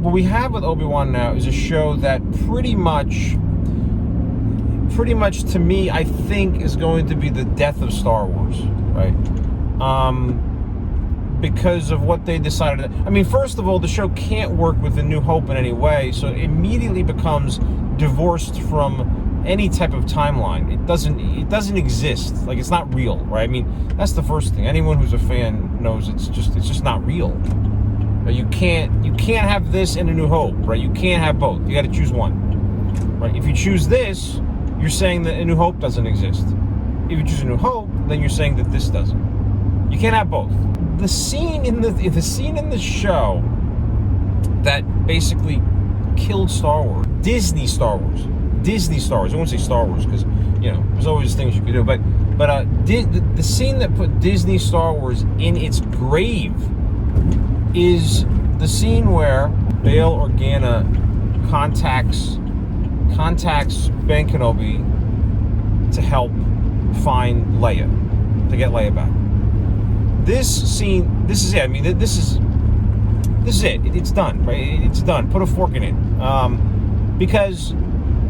what we have with Obi-Wan now is a show that pretty much to me, I think is going to be the death of Star Wars, right? Because of what they decided. I mean, first of all, the show can't work with A New Hope in any way, so it immediately becomes divorced from any type of timeline. It doesn't exist. Like, it's not real, right? I mean, that's the first thing. Anyone who's a fan knows it's just not real. Right? You can't have this and A New Hope, right? You can't have both. You got to choose one, right? If you choose this, you're saying that A New Hope doesn't exist. If you choose A New Hope, then you're saying that this doesn't. You can't have both. The scene in the show that basically killed Star Wars, Disney Star Wars. I won't say Star Wars because, you know, there's always things you could do. But the scene that put Disney Star Wars in its grave is the scene where Bail Organa contacts Ben Kenobi to help find Leia, to get Leia back. This scene, this is it. I mean, this is it. It's done, right? It's done. Put a fork in it. Because,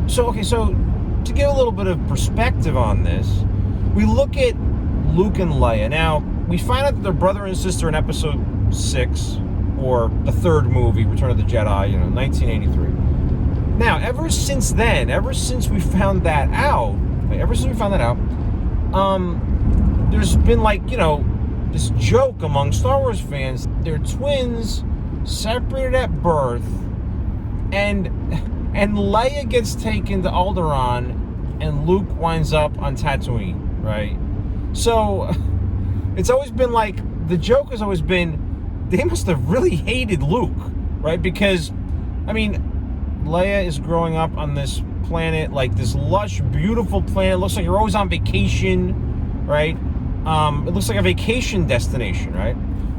so to give a little bit of perspective on this, we look at Luke and Leia. Now, we find out that they're brother and sister in Episode 6, or the third movie, Return of the Jedi, 1983. Now, ever since we found that out, there's been this joke among Star Wars fans. They're twins, separated at birth, and Leia gets taken to Alderaan, and Luke winds up on Tatooine, right? So, it's always been the joke has always been, they must have really hated Luke, right? Because, I mean, Leia is growing up on this planet, this lush, beautiful planet. It looks like you're always on vacation, right? It looks like a vacation destination, right?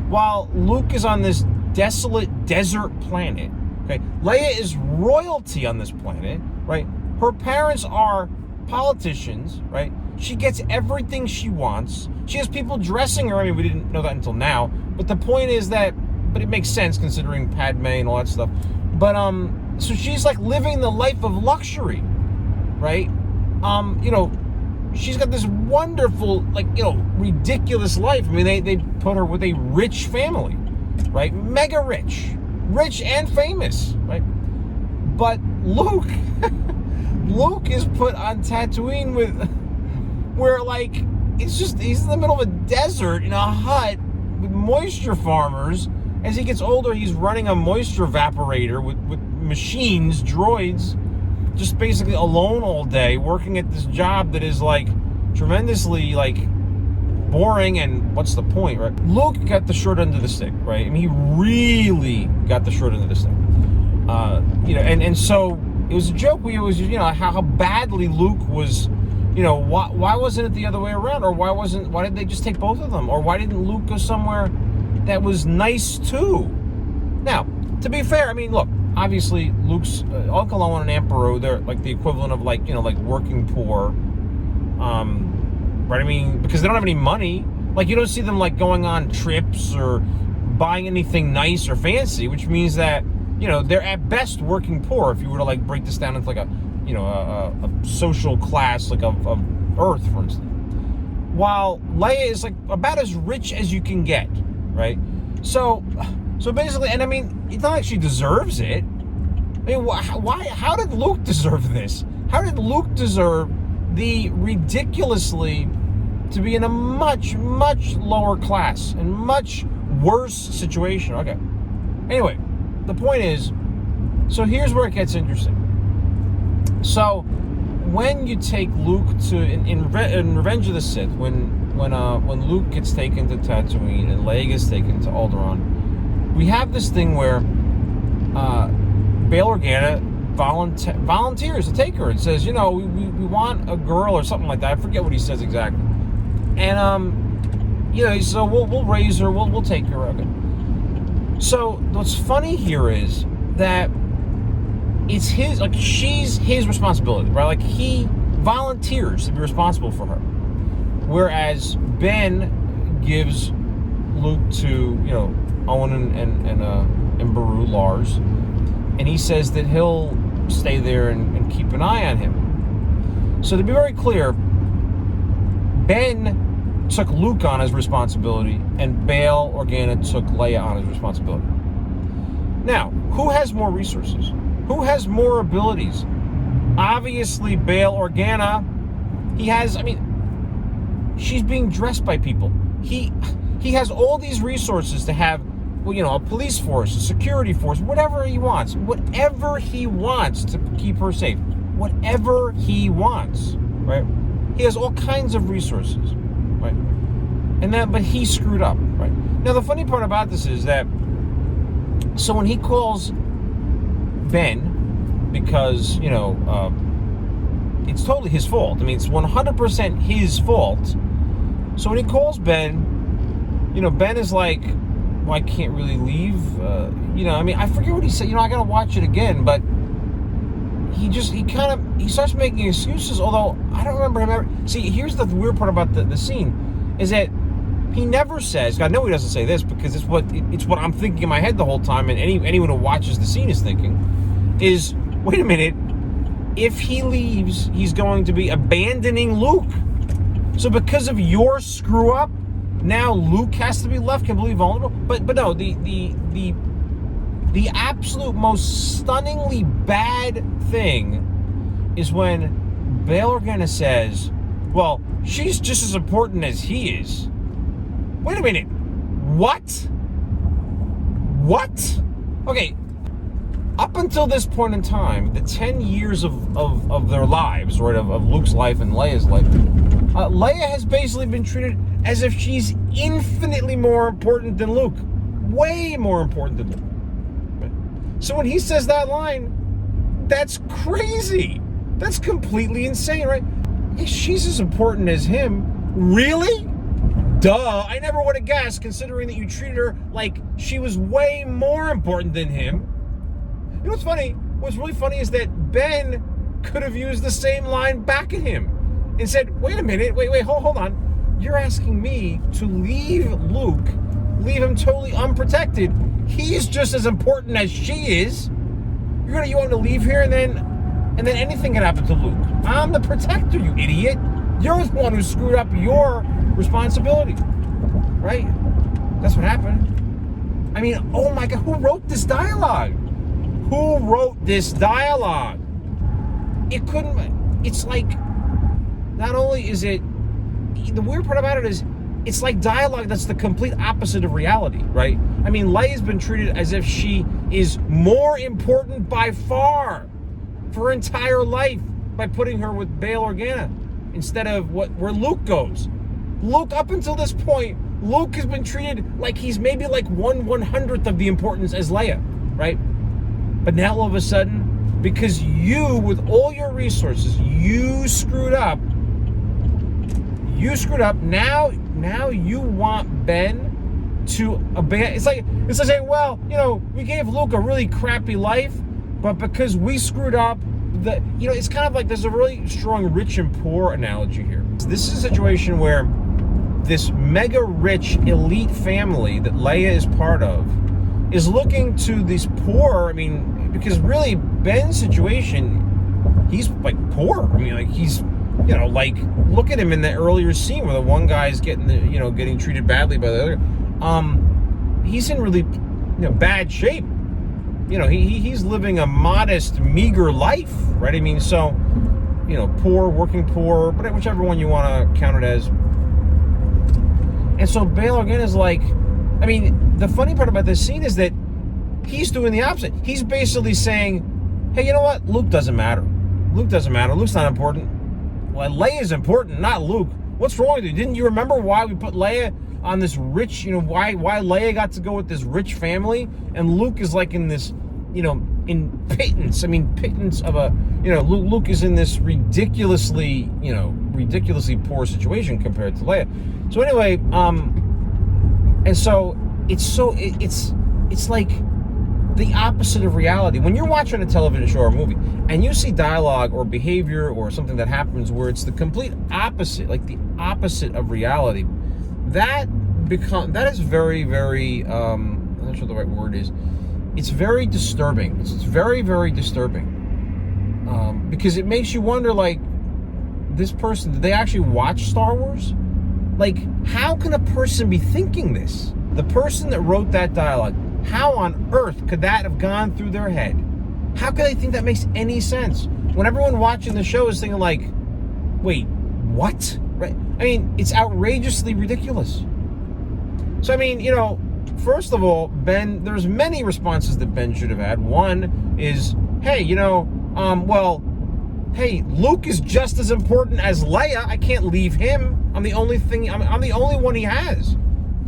While Luke is on this desolate desert planet, okay? Leia is royalty on this planet, right? Her parents are politicians, right? She gets everything she wants. She has people dressing her. I mean, we didn't know that until now. But the point is that, but it makes sense considering Padme and all that stuff. But, so she's living the life of luxury, right? She's got this wonderful, ridiculous life. I mean, they put her with a rich family, right? Mega rich and famous, right? But Luke is put on Tatooine where he's in the middle of a desert in a hut with moisture farmers. As he gets older, he's running a moisture evaporator with machines, droids, just basically alone all day, working at this job that is tremendously boring, and what's the point, right? Luke got the short end of the stick, right? I mean, he really got the short end of the stick. And so it was a joke. It was, how badly Luke was, why wasn't it the other way around? Or why did they just take both of them? Or why didn't Luke go somewhere that was nice too? Now, to be fair, I mean, look, obviously Luke's Uncle Owen and Aunt Beru, they're the equivalent of working poor, right? I mean, because they don't have any money. You don't see them going on trips or buying anything nice or fancy, which means that, they're at best working poor. If you were to break this down into a social class of Earth, for instance. While Leia is about as rich as you can get, right? So basically, and I mean, it's not like she deserves it. I mean, why? How did Luke deserve this? How did Luke deserve the ridiculously to be in a much, much lower class and much worse situation? Okay. Anyway, the point is, so here's where it gets interesting. So when you take Luke to in Revenge of the Sith, when Luke gets taken to Tatooine and Leia gets taken to Alderaan, we have this thing where Bail Organa volunteers to take her and says, we want a girl or something like that. I forget what he says exactly. And so we'll raise her, we'll take her. Okay. So what's funny here is that it's his, she's his responsibility, right? He volunteers to be responsible for her, whereas Ben gives Luke to Owen and Beru, Lars, And he says that he'll stay there and keep an eye on him. So to be very clear, Ben took Luke on his responsibility, and Bail Organa took Leia on his responsibility. Now, who has more resources? Who has more abilities? Obviously, Bail Organa. He has, she's being dressed by people. He has all these resources to have, a police force, a security force, whatever he wants. Whatever he wants to keep her safe. Whatever he wants, right? He has all kinds of resources, right? But he screwed up, right? Now, the funny part about this is that, so when he calls Ben, because, it's totally his fault. It's 100% his fault. So when he calls Ben, Ben is like, well, I can't really leave. I forget what he said. I got to watch it again, but he starts making excuses, although I don't remember him ever. See, here's the weird part about the scene, is that he never says, I know he doesn't say this because it's what I'm thinking in my head the whole time, and anyone who watches the scene is thinking, is, wait a minute, if he leaves, he's going to be abandoning Luke. So because of your screw up, now Luke has to be left completely vulnerable. But no, the absolute most stunningly bad thing is when Bail Organa says, well, she's just as important as he is. Wait a minute. What? Okay. Up until this point in time, the 10 years of their lives, right, of Luke's life and Leia's life, Leia has basically been treated as if she's infinitely more important than Luke. Way more important than Luke. Right? So when he says that line, that's crazy. That's completely insane, right? Yeah, she's as important as him. Really? Duh. I never would have guessed, considering that you treated her like she was way more important than him. You know what's funny? What's really funny is that Ben could have used the same line back at him and said, wait a minute, hold on. You're asking me to leave Luke, leave him totally unprotected. He's just as important as she is. You want him to leave here and then anything can happen to Luke. I'm the protector, you idiot. You're the one who screwed up your responsibility. Right? That's what happened. Oh my God, who wrote this dialogue? Who wrote this dialogue? It's like, not only is it, the weird part about it is, it's like dialogue that's the complete opposite of reality, right? Leia's been treated as if she is more important by far for her entire life by putting her with Bail Organa instead of where Luke goes. Luke, up until this point, Luke has been treated like he's maybe like 1/100th of the importance as Leia, right? But now all of a sudden, because you, with all your resources, you screwed up. Now you want Ben to abandon. It's like saying, well, we gave Luke a really crappy life, but because we screwed up, it's kind of like there's a really strong rich and poor analogy here. This is a situation where this mega rich elite family that Leia is part of is looking to these poor, because really Ben's situation, he's like poor. He's, look at him in the earlier scene where the one guy's getting treated badly by the other. He's in really, bad shape. He's living a modest, meager life, right? Poor, working poor, but whichever one you want to count it as. And so Bail Organa is like, the funny part about this scene is that he's doing the opposite. He's basically saying, hey, you know what? Luke doesn't matter. Luke's not important. Well, Leia's important, not Luke. What's wrong with you? Didn't you remember why we put Leia on this rich, why Leia got to go with this rich family? And Luke is like in this, in pittance. Pittance of a, Luke is in this ridiculously poor situation compared to Leia. So anyway, and so it's like the opposite of reality. When you're watching a television show or a movie and you see dialogue or behavior or something that happens where it's the complete opposite, like the opposite of reality, that is very, very, I'm not sure the right word is. it's very disturbing. It's very, very disturbing. Because it makes you wonder, like, this person, did they actually watch Star Wars? Like, how can a person be thinking this? The person that wrote that dialogue, how on earth could that have gone through their head? How could they think that makes any sense? When everyone watching the show is thinking like, wait, what? Right? I mean, it's outrageously ridiculous. So, I mean, you know, first of all, Ben, there's many responses that Ben should have had. One is, hey, you know, hey, Luke is just as important as Leia. I can't leave him. I'm the only one he has.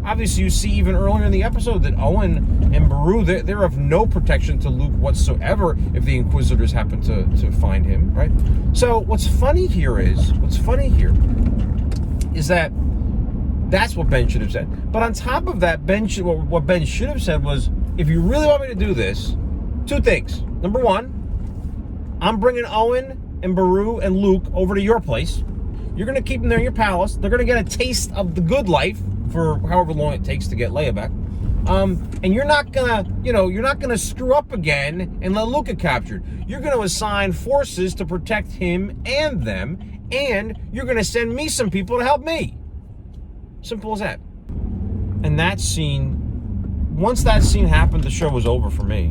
Obviously, you see even earlier in the episode that Owen and Beru, they're of no protection to Luke whatsoever if the Inquisitors happen to find him, right? So what's funny here is that that's what Ben should have said. But on top of that, what Ben should have said was, if you really want me to do this, two things. Number one, I'm bringing Owen and Beru and Luke over to your place. You're going to keep them there in your palace. They're going to get a taste of the good life for however long it takes to get Leia back. And you're not gonna screw up again and let Luke get captured. You're gonna assign forces to protect him and them, and you're gonna send me some people to help me. Simple as that. And that scene, once that scene happened, the show was over for me.